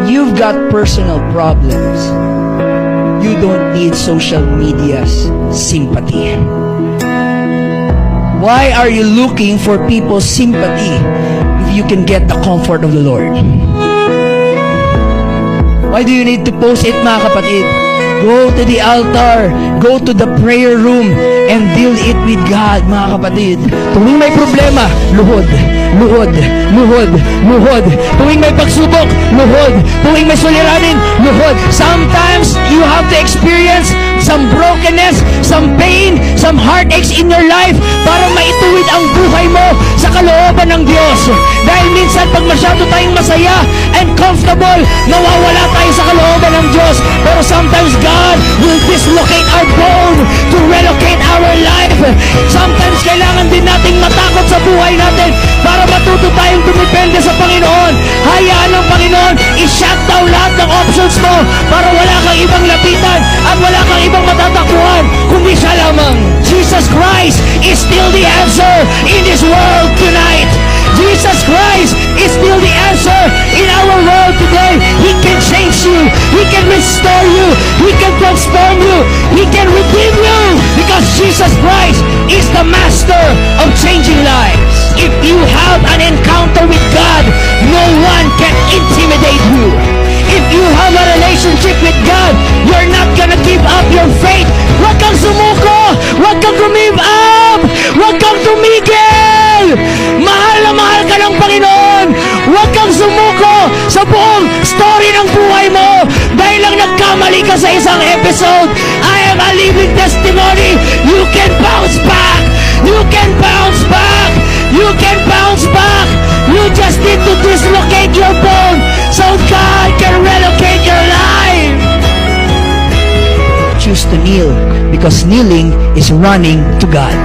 When you've got personal problems, you don't need social media's sympathy. Why are you looking for people's sympathy if you can get the comfort of the Lord? Why do you need to post it, mga kapatid? Go to the altar, go to the prayer room, and deal it with God, mga kapatid. Tuwing may problema, luhod, luhod, luhod, luhod. Tuwing may pagsubok, luhod. Tuwing may suliranin, luhod. Sometimes you have to experience some brokenness, some pain, some heartaches in your life para maituwid ang buhay mo sa kalooban ng Diyos. Dahil minsan pag masyado tayong masaya and comfortable, nawawala tayo sa kalooban ng Diyos. Pero sometimes God will dislocate our bone to relocate our life. Sometimes kailangan din nating matakot sa buhay natin para matuto tayong dumipende sa Panginoon. Hayaan ng Panginoon i-shut down lahat ng options mo para wala kang ibang lapitan at wala kang ibang matatakbuhan kundi siya lamang. Jesus Christ is still the answer in this world tonight. Jesus Christ is still the answer in our world today. He can change you. He can restore you. He can transform you. He can redeem you because Jesus Christ is the master of changing lives. If you have an encounter with God, no one can intimidate you. If you have a relationship with God, you're not gonna give up your faith. Huwag kang sumuko! Huwag kang give up! Huwag kang tumigil! Mahal na mahal ka ng Panginoon! Huwag kang sumuko sa buong story ng buhay mo dahil lang nagkamali ka sa isang episode. I am a living testimony. You can bounce back! You can bounce back! You can bounce back! You just need to dislocate your bone so God can relocate your life. Choose to kneel because kneeling is running to God.